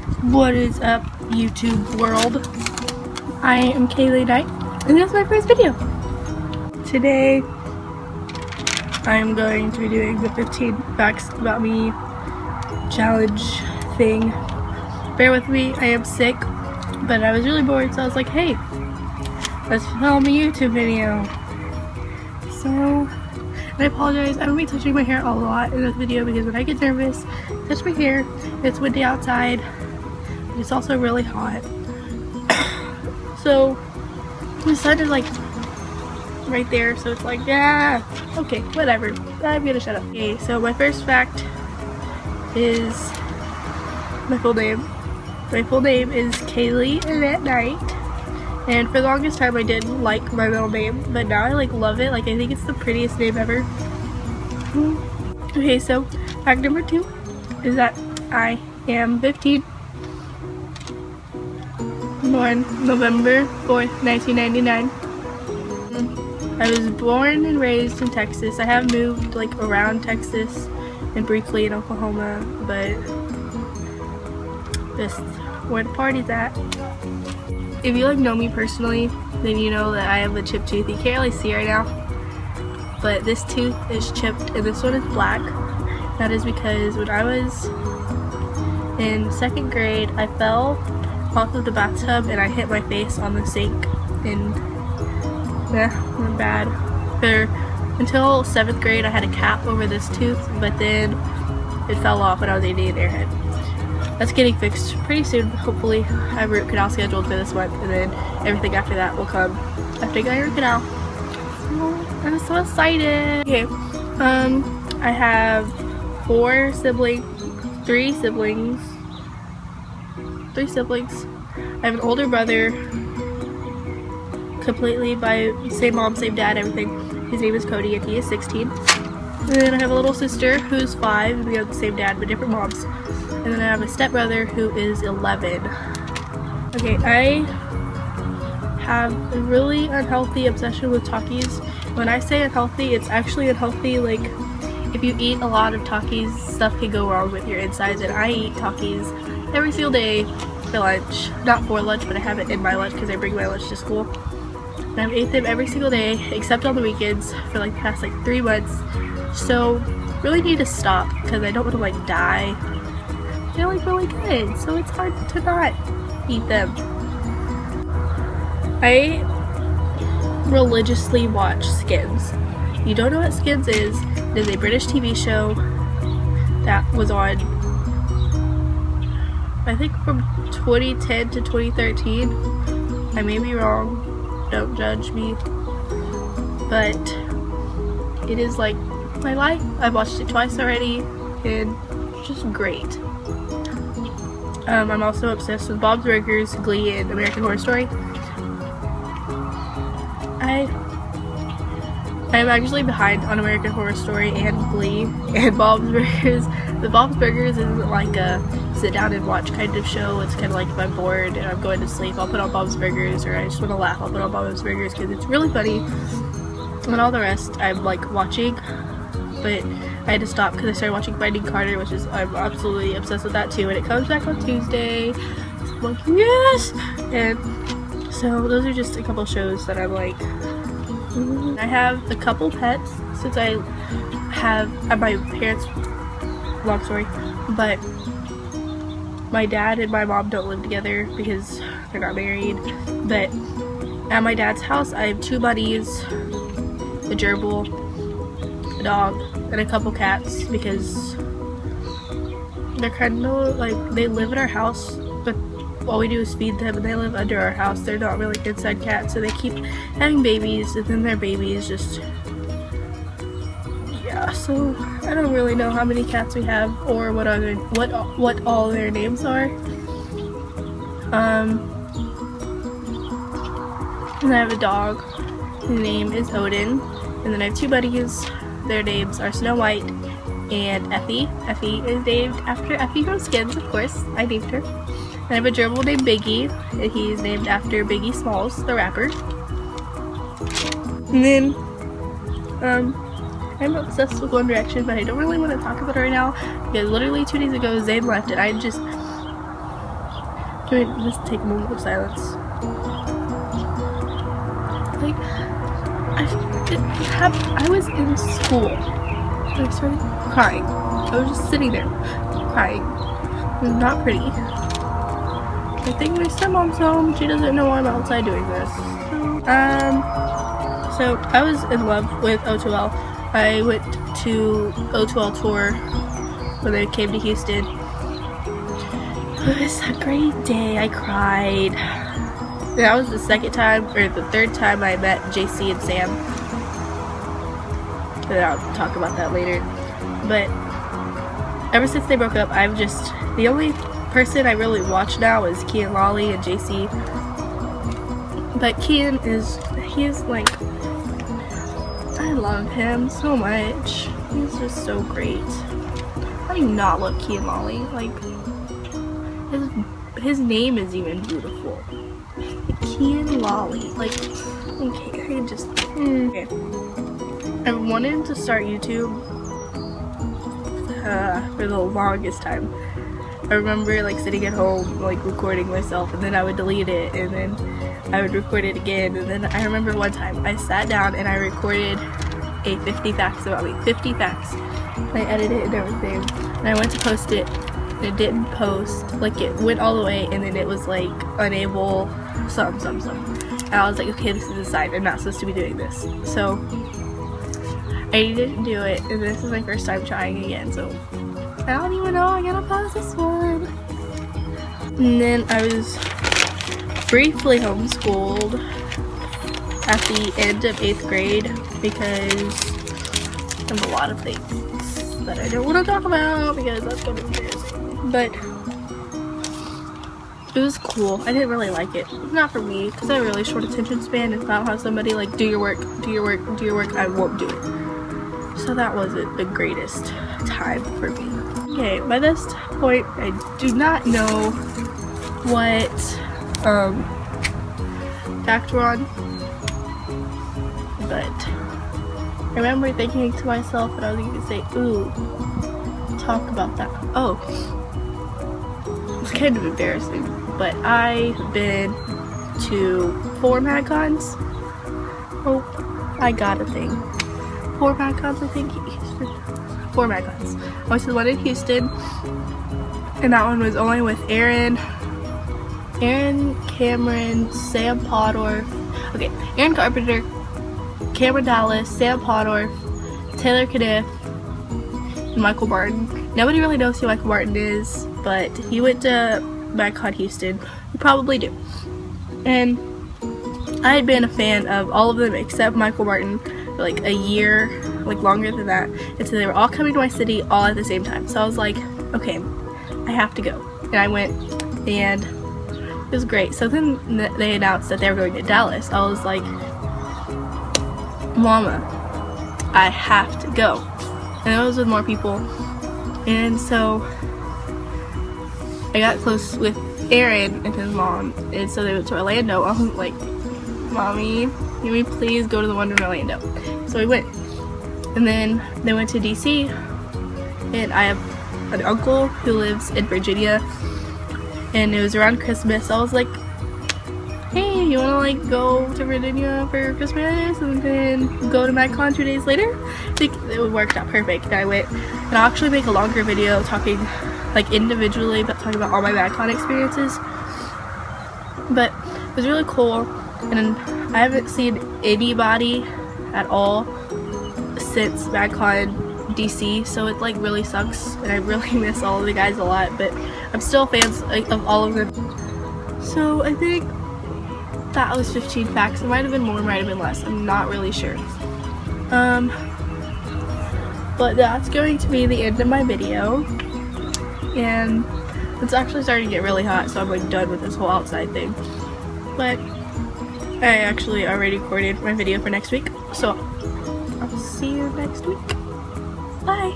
What is up, YouTube world? I am Kaylee Knight, and this is my first video. Today, I am going to be doing the 15 facts about me challenge thing. Bear with me, I am sick, but I was really bored, so I was like, hey, let's film a YouTube video. So, and I apologize, I'm going to be touching my hair a lot in this video because when I get nervous, I touch my hair. It's windy outside. It's also really hot. So the sun is like right there, so it's like, yeah, okay, whatever. I'm gonna shut up. Okay, so my first fact is my full name. My full name is Kaylee Annette Knight, and for the longest time I didn't like my middle name, but now I like love it. Like, I think it's the prettiest name ever. Okay, so fact number 2 is that I am 15. Born November 4th, 1999. I was born and raised in Texas. I have moved like around Texas and briefly in Oklahoma, but this where the party's at. If you like know me personally, then you know that I have a chipped tooth. You can't really see right now, but this tooth is chipped and this one is black. That is because when I was in 2nd grade, I fell off of the bathtub and I hit my face on the sink, and went bad. Until 7th grade I had a cap over this tooth, but then it fell off when I was eating an Airhead. That's getting fixed pretty soon, hopefully. I have a root canal scheduled for this month, and then everything after that will come after I get a root canal. So, I'm so excited. Okay, I have 3 siblings. I have an older brother, completely by same mom, same dad, everything. His name is Cody and he is 16. And then I have a little sister who's 5, and we have the same dad but different moms. And then I have a stepbrother who is 11. Okay, I have a really unhealthy obsession with Takis. When I say unhealthy, it's actually unhealthy. Like, if you eat a lot of Takis, stuff can go wrong with your insides, and I eat Takis every single day for lunch. Not for lunch, but I have it in my lunch because I bring my lunch to school. And I've ate them every single day except on the weekends for like the past like 3 months. So really need to stop because I don't want to like die. They're like really good, so it's hard to not eat them. I religiously watch Skins. You don't know what Skins is? It is a British TV show that was on, I think, from 2010 to 2013. I may be wrong, don't judge me, but it is like my life. I've watched it twice already, and it's just great. I'm also obsessed with Bob's Burgers, Glee, and American Horror Story. I'm actually behind on American Horror Story and Glee and Bob's Burgers. The Bob's Burgers isn't like a sit down and watch kind of show. It's kind of like if I'm bored and I'm going to sleep, I'll put on Bob's Burgers, or I just want to laugh, I'll put on Bob's Burgers because it's really funny. And all the rest I'm like watching, but I had to stop because I started watching Finding Carter, which is, I'm absolutely obsessed with that too, and it comes back on Tuesday. So I'm like, yes! And so those are just a couple shows that I'm like, I have a couple pets since I have my parents, long story, but my dad and my mom don't live together because they're not married. But at my dad's house I have 2 bunnies, a gerbil, a dog, and a couple cats because they're kind of like, they live in our house, but all we do is feed them, and they live under our house. They're not really inside cats, so they keep having babies, and then their babies just, yeah. So I don't really know how many cats we have or what all their names are. And I have a dog. His name is Odin, and then I have 2 buddies. Their names are Snow White and Effie. Effie is named after Effie from Skins, of course. I named her. I have a gerbil named Biggie, and he's named after Biggie Smalls, the rapper. And then, I'm obsessed with One Direction, but I don't really want to talk about it right now, because literally 2 days ago, Zayn left, and I just, Can we just take a moment of silence? Like, I was in school and I started crying. I was just sitting there crying. It was not pretty. I think my stepmom's home. She doesn't know I'm outside doing this. So I was in love with O2L. I went to O2L tour when they came to Houston. It was a great day. I cried. That was the second time, or the third time I met JC and Sam. And I'll talk about that later. But ever since they broke up, I've just, the only person I really watch now is Kian Lawley and JC. But Kian he's like, I love him so much. He's just so great. How do you not love Kian Lawley? Like, his name is even beautiful. Kian Lawley. Like, okay, I just, okay. I wanted to start YouTube for the longest time. I remember like sitting at home like recording myself, and then I would delete it, and then I would record it again, and then I remember one time I sat down and I recorded a 50 facts about me. 50 facts. And I edited it and everything, and I went to post it and it didn't post. Like, it went all the way and then it was like unable something. And I was like, okay, this is a sign. I'm not supposed to be doing this. So I didn't do it, and this is my first time trying again, so I don't even know I gotta post this one. And then I was briefly homeschooled at the end of 8th grade because of a lot of things that I don't want to talk about because that's gonna be embarrassing. But it was cool. I didn't really like it. Not for me, because I have a really short attention span, and if I don't have somebody like, do your work, I won't do it. So that wasn't the greatest time for me. Okay, by this point, I do not know what fact we're on, but I remember thinking to myself that I was going to say, ooh, talk about that. Oh, it's kind of embarrassing, but I've been to 4 MagCons. Oh, I got a thing. 4 MagCons, I think. 4 MagCons. I went to the one in Houston, and that one was only with Aaron, Cameron, Sam Podorf. Okay, Aaron Carpenter, Cameron Dallas, Sam Podorf, Taylor Kniff, and Michael Barton. Nobody really knows who Michael Barton is, but he went to MagCon Houston. You probably do. And I had been a fan of all of them except Michael Barton for like a year, like longer than that, and so they were all coming to my city all at the same time. So I was like, okay, I have to go, and I went, and it was great. So then they announced that they were going to Dallas. I was like, Mama, I have to go. And it was with more people, and so I got close with Aaron and his mom, and so they went to Orlando. I was like, Mommy, can we please go to the one in Orlando? So we went, and then they went to DC, and I have an uncle who lives in Virginia, and it was around Christmas. So I was like, hey, you wanna like go to Virginia for Christmas and then go to MagCon 2 days later? I think it worked out perfect. And I went, and I'll actually make a longer video talking like individually, but talking about all my MagCon experiences. But it was really cool, and I haven't seen anybody at all since MagCon DC, so it like really sucks, and I really miss all of the guys a lot, but I'm still fans of all of them. So I think that was 15 facts. It might have been more, might have been less. I'm not really sure. But that's going to be the end of my video, and it's actually starting to get really hot, so I'm like done with this whole outside thing. But I actually already recorded my video for next week, so I'll see you next week. Bye!